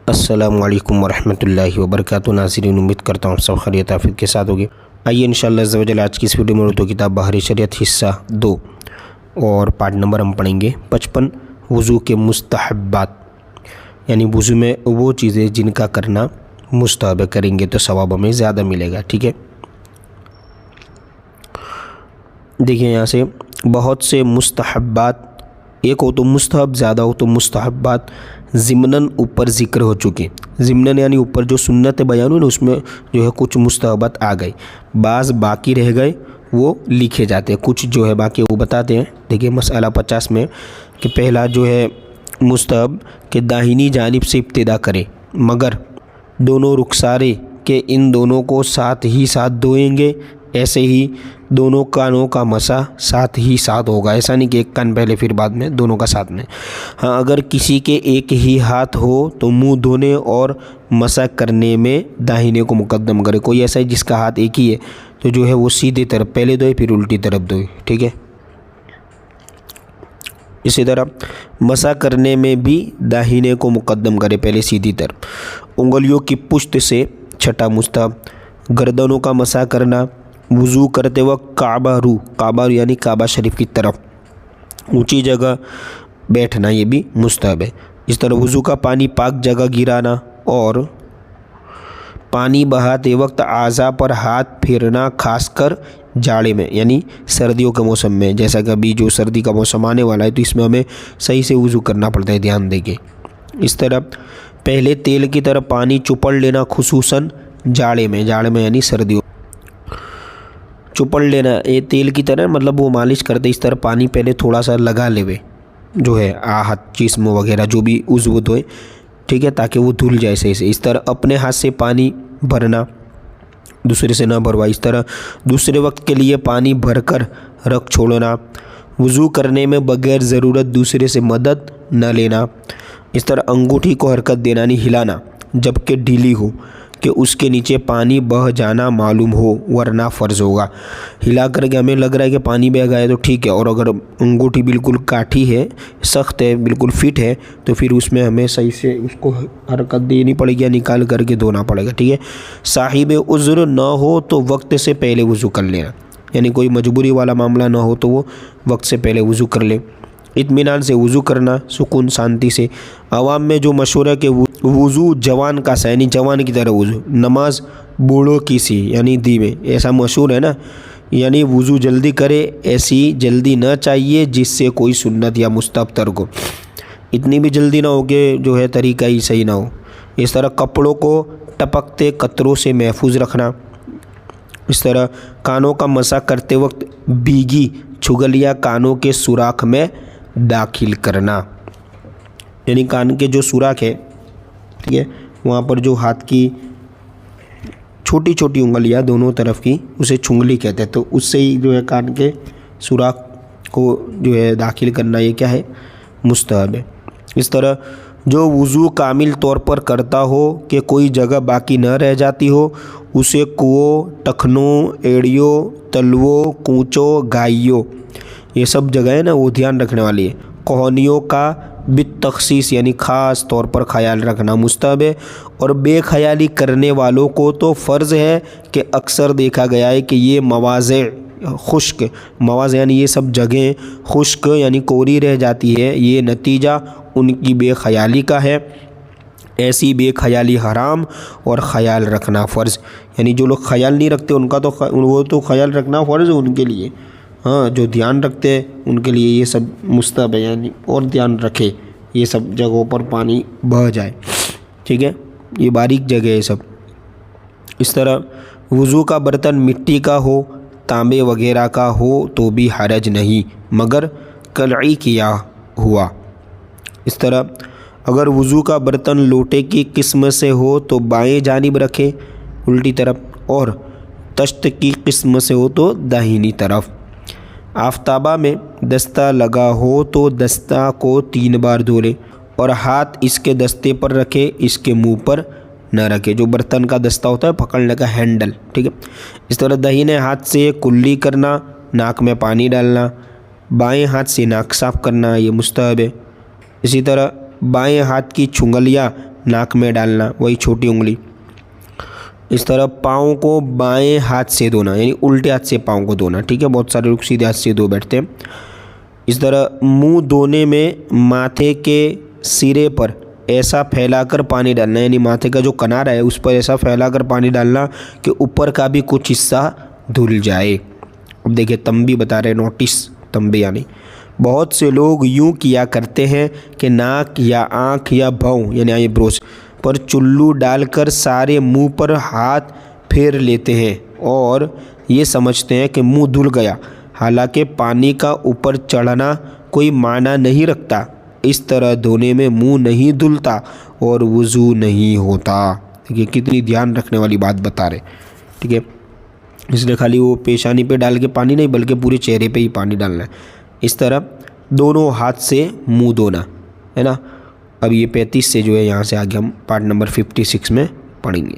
अस्सलामु अलैकुम वरहमतुल्लाहि वबरकातुहू। नाज़रीन, उम्मीद करता हूँ सब खैरियत आफियत के साथ होगी। आइए इंशाअल्लाह अज़्ज़ा वजल आज की इस वीडियो में उर्दू किताब बहर शरीयत हिस्सा 2 और पार्ट नंबर हम पढ़ेंगे 55 वज़ू के मुस्तहब्बात, यानी वज़ू में वो चीज़ें जिनका करना मुस्तहब करेंगे तो सवाब हमें ज़्यादा मिलेगा। ठीक है, देखिए यहाँ से बहुत से मुस्तहब्बात, एक हो तो मुस्तहब, ज़्यादा हो तो मुस्तहब्बात ज़िमनन ऊपर ज़िक्र हो चुके। ज़िमनन यानी ऊपर जो सुन्नत बयान हुई ना, उसमें जो है कुछ मुस्तहब्बात आ गए, बाज़ बाकी रह गए, वो लिखे जाते हैं, कुछ जो है बाकी वो बताते हैं। देखिए मसला 50 में कि पहला जो है मुस्तहब कि दाहिनी जानिब से इब्तिदा करें, मगर दोनों रुखसारे के इन दोनों को साथ ही साथ धोएंगे। ऐसे ही दोनों कानों का मसा साथ ही साथ होगा, ऐसा नहीं कि एक कान पहले फिर बाद में, दोनों का साथ में। हाँ, अगर किसी के एक ही हाथ हो तो मुंह धोने और मसा करने में दाहिने को मुकद्दम करे। कोई ऐसा है जिसका हाथ एक ही है तो जो है वो सीधी तरफ पहले धोए फिर उल्टी तरफ धोए। ठीक है, इसी तरह मसा करने में भी दाहिने को मुकद्दम करे, पहले सीधी तरफ। उंगलियों की पुश्त से छठा मुस्तहब गर्दनों का मसा करना। वज़ू करते वक्त काबा यानी काबा शरीफ की तरफ ऊंची जगह बैठना, ये भी मुस्तहब है। इस तरह वज़ू का पानी पाक जगह गिराना और पानी बहाते वक्त आज़ा पर हाथ फेरना, खासकर जाड़े में यानी सर्दियों के मौसम में। जैसा कि अभी जो सर्दी का मौसम आने वाला है तो इसमें हमें सही से वज़ू करना पड़ता है, ध्यान देंगे। इस तरह पहले तेल की तरफ पानी चुपड़ लेना, खुसूसन जाड़े में यानी सर्दियों चुपड़ लेना। ये तेल की तरह मतलब वो मालिश करते इस तरह पानी पहले थोड़ा सा लगा लेवे, जो है आहत जिस्म वगैरह जो भी उज़्व धोए, ठीक है, ताकि वो धुल जाए सही से। इस तरह अपने हाथ से पानी भरना, दूसरे से ना भरवा। इस तरह दूसरे वक्त के लिए पानी भरकर रख छोड़ना। वज़ू करने में बगैर ज़रूरत दूसरे से मदद न लेना। इस तरह अंगूठी को हरकत देना नहीं हिलाना, जबकि ढीली हो कि उसके नीचे पानी बह जाना मालूम हो, वरना फ़र्ज़ होगा। हिला करके हमें लग रहा है कि पानी बह गया है तो ठीक है, और अगर अंगूठी बिल्कुल काठी है, सख्त है, बिल्कुल फिट है, तो फिर उसमें हमें सही से उसको हरकत देनी पड़ेगी या निकाल करके धोना पड़ेगा। ठीक है, साहिब उज़्र न हो तो वक्त से पहले वज़ू कर लेना, यानी कोई मजबूरी वाला मामला ना हो तो वो वक्त से पहले वज़ू कर ले। इत्मीनान से वज़ू करना, सुकून शांति से। आवाम में जो मशहूर है कि वज़ू जवान का सा, यानी जवान की तरह वज़ू, नमाज बूढ़ों की सी यानी धीमे, ऐसा मशहूर है ना। यानी वज़ू जल्दी करे, ऐसी जल्दी ना चाहिए जिससे कोई सुन्नत या मुस्तहब तर्क हो। इतनी भी जल्दी ना हो कि जो है तरीका ही सही ना हो। इस तरह कपड़ों को टपकते कतरों से महफूज रखना। इस तरह कानों का मसा करते वक्त भीगी छुगलियाँ कानों के सुराख में दाखिल करना, यानी कान के जो सुराख है, ठीक है, वहाँ पर जो हाथ की छोटी छोटी उंगलियाँ दोनों तरफ की, उसे छुंगली कहते हैं, तो उससे ही जो है कान के सुराख को जो है दाखिल करना, ये क्या है, मुस्तहब है। इस तरह जो वज़ू कामिल तौर पर करता हो कि कोई जगह बाकी न रह जाती हो, उसे कुओं, टखनों, एड़ियों, तलवों, कूचों, गाइयों, ये सब जगह है ना वो ध्यान रखने वाली है। कोहनियों का बितख़सीस यानी ख़ास तौर पर ख्याल रखना मुस्तहब है। और बेख्याली करने वालों को तो फ़र्ज़ है कि अक्सर देखा गया है कि ये मवाज़े खुश्क, मवाज़ यानी ये सब जगहें खुश्क यानी कोरी रह जाती है, ये नतीजा उनकी बेख्याली का है। ऐसी बेख्याली हराम और ख़याल रखना फ़र्ज़, यानी जो लोग ख्याल नहीं रखते उनका तो वो तो ख्याल रखना फ़र्ज़ है उनके लिए। हाँ, जो ध्यान रखते हैं उनके लिए ये सब मुस्तहब है, यानी और ध्यान रखे ये सब जगहों पर पानी बह जाए। ठीक है, ये बारीक जगह है सब। इस तरह वज़ू का बर्तन मिट्टी का हो, तांबे वगैरह का हो तो भी हरज नहीं, मगर कलई किया हुआ। इस तरह अगर वज़ू का बर्तन लोटे की किस्म से हो तो बाएं जानिब रखे उल्टी तरफ, और तश्त की किस्म से हो तो दाहिनी तरफ। आफ्ताबा में दस्ता लगा हो तो दस्ता को 3 बार धो ले और हाथ इसके दस्ते पर रखे, इसके मुंह पर न रखे। जो बर्तन का दस्ता होता है पकड़ने का हैंडल, ठीक है। इस तरह दाहिने हाथ से कुल्ली करना, नाक में पानी डालना, बाएं हाथ से नाक साफ करना, ये मुस्तहब है। इसी तरह बाएं हाथ की छुंगलियाँ नाक में डालना, वही छोटी उंगली। इस तरह पाँव को बाएं हाथ से धोना, यानी उल्टे हाथ से पाँव को धोना, ठीक है। बहुत सारे लोग सीधे हाथ से धो बैठते हैं। इस तरह मुंह धोने में माथे के सिरे पर ऐसा फैलाकर पानी डालना, यानी माथे का जो किनारा है उस पर ऐसा फैलाकर पानी डालना कि ऊपर का भी कुछ हिस्सा धुल जाए। अब देखिए तंबी बता रहे, नोटिस तंबी, यानी बहुत से लोग यूँ किया करते हैं कि नाक या आँख या भौं यानी आईब्रोज पर चुल्लू डालकर सारे मुंह पर हाथ फेर लेते हैं और ये समझते हैं कि मुंह धुल गया। हालांकि पानी का ऊपर चढ़ना कोई मायना नहीं रखता। इस तरह धोने में मुंह नहीं धुलता और वज़ू नहीं होता। देखिए कितनी ध्यान रखने वाली बात बता रहे, ठीक है। इसलिए खाली वो पेशानी पे डाल के पानी नहीं, बल्कि पूरे चेहरे पे ही पानी डालना है। इस तरह दोनों हाथ से मुंह धोना, है ना। अब ये 35 से जो है यहाँ से आगे हम पार्ट नंबर 56 में पढ़ेंगे।